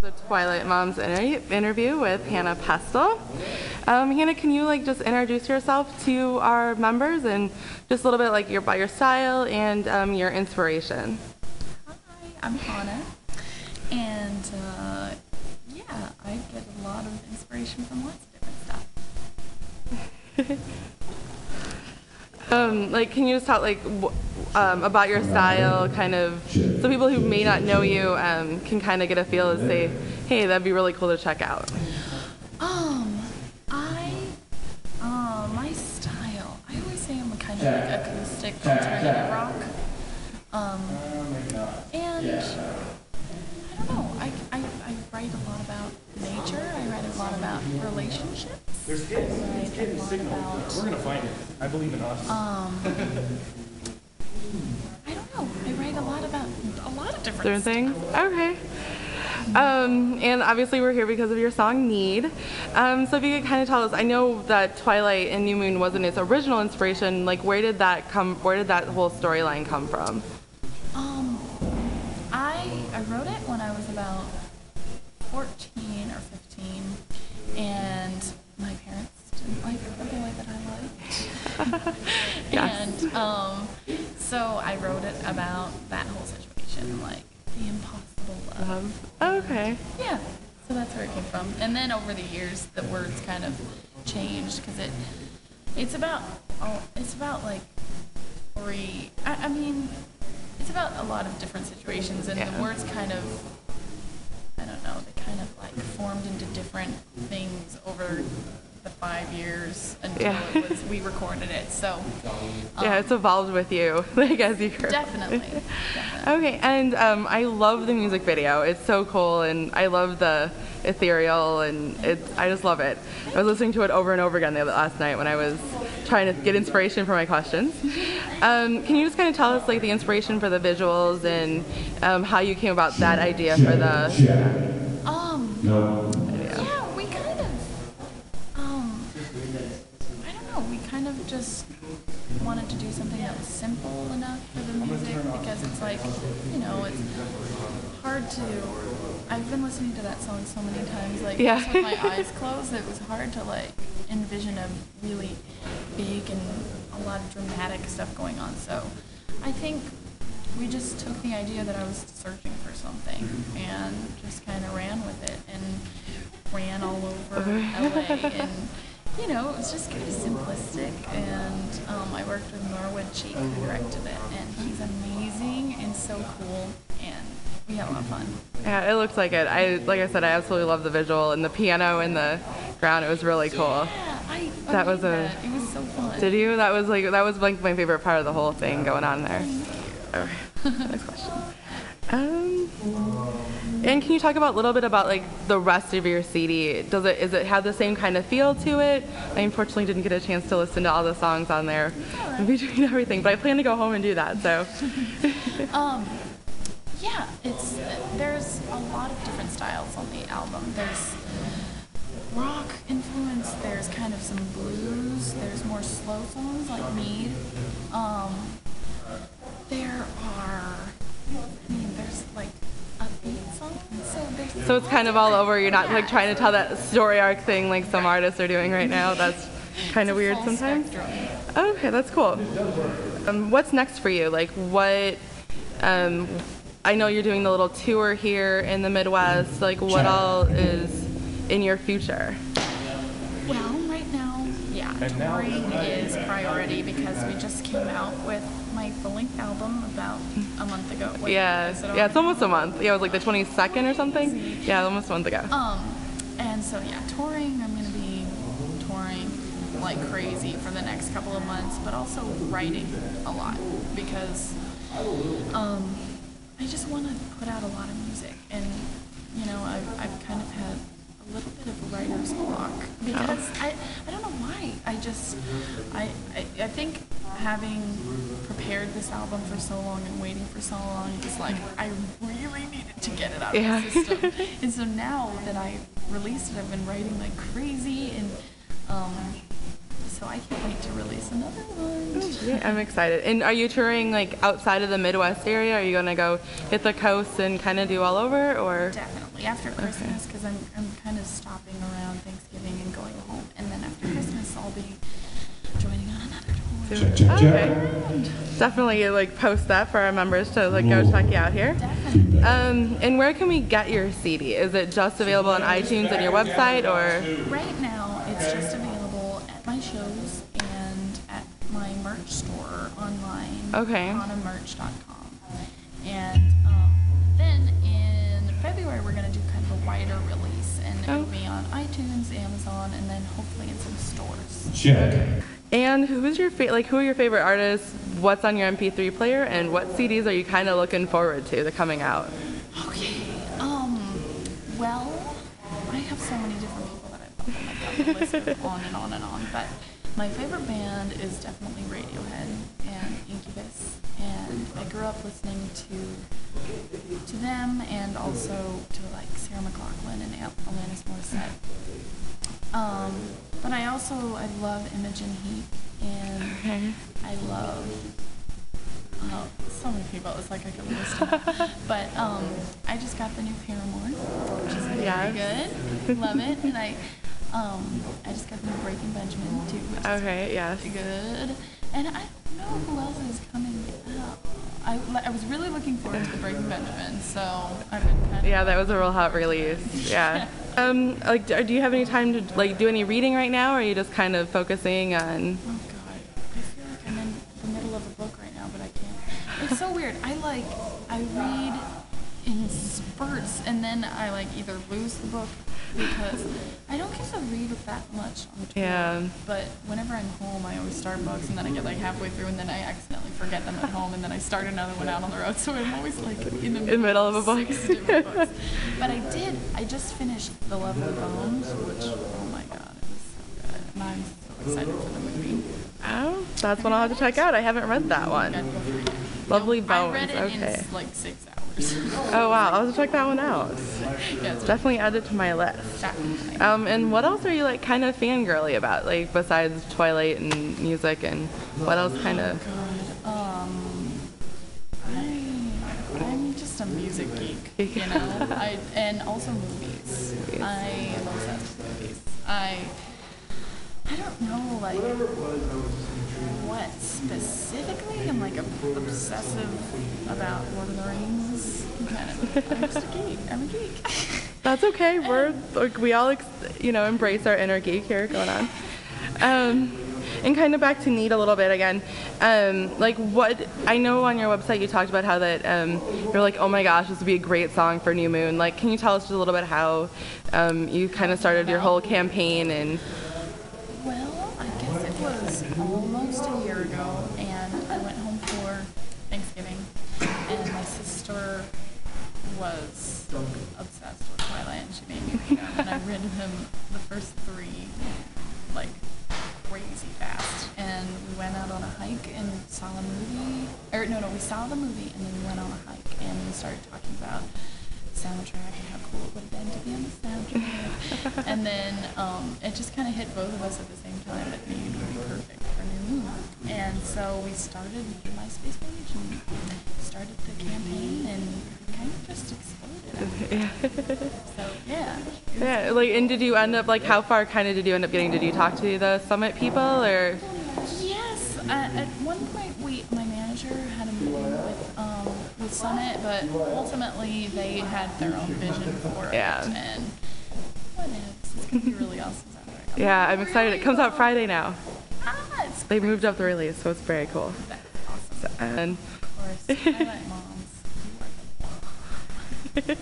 The Twilight Moms interview with Hana Pastle. Hana, can you just introduce yourself to our members and just a little bit about your style and your inspiration? Hi, I'm Hana, and yeah, I get a lot of inspiration from lots of different stuff. Can you just talk about your style, so people who may not know you can kind of get a feel and say, hey, that'd be really cool to check out. My style, I always say I'm a kind of acoustic alternative rock. And I don't know, I write a lot about nature, I write a lot about relationships. There's hits. We're gonna find it. I believe in us. I don't know. I write a lot about a lot of different things. Okay. And obviously we're here because of your song Need. So if you could kind of tell us, I know that Twilight and New Moon wasn't its original inspiration. Where did that whole storyline come from? I wrote it when I was about 14 or 15, and my parents didn't like the boy that I liked. Yes. And so I wrote it about that whole situation, the impossible love. Okay. Yeah, so that's where it came from. And then over the years, the words kind of changed because it's about three. I mean, it's about a lot of different situations, and the words kind of, I don't know, they kind of formed into different things over the 5 years until we recorded it. So yeah, it's evolved with you, as you grew. Definitely. Okay, and I love the music video. It's so cool, and I love the ethereal, and I just love it. I was listening to it over and over again last night when I was trying to get inspiration for my questions. Can you just kind of tell us the inspiration for the visuals and how you came about that idea for the video? Yeah, we kind of I don't know, we kind of just wanted to do something that was simple enough for the music because it's it's hard to, I've been listening to that song so many times, just with my eyes closed, it was hard to envision a really big and a lot of dramatic stuff going on. So I think we just took the idea that I was searching for something and just kind of ran with it and ran all over LA, and it was just kind of simplistic. And I worked with Norwood Cheek, who directed it, and he's amazing and so cool, and we had a lot of fun. Yeah, it looks like it. Like I said, I absolutely love the visual and the piano in the ground. It was really cool. Yeah, it was so fun. Did you? That was my favorite part of the whole thing going on there. Okay. Next question. And can you talk a little bit about the rest of your CD? Does it have the same kind of feel to it? I unfortunately didn't get a chance to listen to all the songs on there between everything, but I plan to go home and do that. So. Yeah, there's a lot of different styles on the album. There's rock influence, there's kind of some blues, there's more slow songs like Need. There's upbeat songs. So it's kind of all over. You're not trying to tell that story arc thing like some artists are doing right now. That's kind of weird sometimes. Okay, that's cool. What's next for you? I know you're doing the little tour here in the Midwest. What all is in your future? Well, right now, touring is priority because we just came out with my full-length album about a month ago. It's almost a month. Yeah, it was the 22nd or something. Yeah, almost a month ago. And so touring, I'm going to be touring like crazy for the next couple of months, but also writing a lot because I just want to put out a lot of music, and I've kind of had a little bit of a writer's block because I don't know why. I think having prepared this album for so long and waiting for so long, it's I really needed to get it out of the system. And so now that I released it, I've been writing like crazy, and so I can't wait to release another one. Yeah, I'm excited. And are you touring like outside of the Midwest area? Are you going to go hit the coast and kind of do all over, or? Definitely after Christmas, because I'm kind of stopping around Thanksgiving and going home, and then after Christmas I'll be joining on another tour. Okay. Definitely like post that for our members to like go check you out here. Definitely. And where can we get your CD? Is it just available on iTunes and your website, or? Right now it's just available at my shows and at my merch store online. Okay. HanaMerch.com. And then in February we're going to do kind of a wider release, and it'll be on iTunes, Amazon, and then hopefully in some stores. Check. And who's your who are your favorite artists? What's on your MP3 player, and what CDs are you kind of looking forward to coming out? Okay. Well, I have so many different people that I love. Oh my God, the list goes on and on and on. But my favorite band is definitely Radiohead and Incubus, and I grew up listening to them, and also to like Sarah McLachlan and Alanis Morissette. But I love Imogen Heap, and I love so many people. It's like I could list them. But I just got the new Paramore, which is very good. Love it. And I just got the new Breaking Benjamin too, which is good. And I don't know who else is coming out. I was really looking forward to the Breaking Benjamin, so I've been kind of... Yeah, that was a real hot release. Yeah. Like, do you have any time to like do any reading right now, or are you just kind of focusing on? Oh God, I feel like I'm in the middle of a book right now, but I can't. It's so weird. I read in spurts, and then I like either lose the book because I don't get to read that much on tour. Yeah. But whenever I'm home, I always start books, and then I get like halfway through, and then I accidentally forget them at home, and then I start another one out on the road. So I'm always like in the middle of a book. 6 different books. But I just finished The Lovely Bones, which, oh my God, it was so good. And I'm so excited for the movie. Oh, that's one I'll have to check out. I haven't read that one. Lovely Bones. I read it okay. in like 6 hours. Oh wow, I'll have to check that one out. Yeah, it's Definitely add it to my list. definitely. And what else are you like kind of fangirly about, like besides Twilight and music, and what else kind of? I'm just a music geek, you know. And also movies. I am obsessed with movies. I don't know like what specifically. I'm like obsessive about Lord of the Rings. I'm just a geek. I'm a geek. That's okay. We're like, we all embrace our inner geek here going on. And kind of back to Need a little bit again. Like what I know on your website you talked about how that you're like, oh my gosh, this would be a great song for New Moon. Like, can you tell us just a little bit how you kind of started your whole campaign and? Well, I guess it was almost a year ago, and I went home for Thanksgiving, and my sister was obsessed with Twilight, and she made me read them, and I read them the first 3 like crazy fast, and we went out on a hike and saw a movie, we saw the movie, and then we went on a hike, and we started talking about soundtrack and how cool it would have been to be on the soundtrack. And then it just kind of hit both of us at the same time that Need would be perfect for New Moon. And so we started the MySpace page and started the campaign, and it kind of just exploded. So yeah. Yeah, like, and did you end up like how far kind of did you end up getting? Did you talk to the Summit people or? Yes, at one point my manager had a meeting with Summit, but ultimately they had their own vision for it. And what ifs? It's gonna be really awesome soundtrack. Yeah, I'm excited. It comes out Friday now. They moved up the release, so it's very cool. That's awesome. And of course, TwilightMOMs. You are the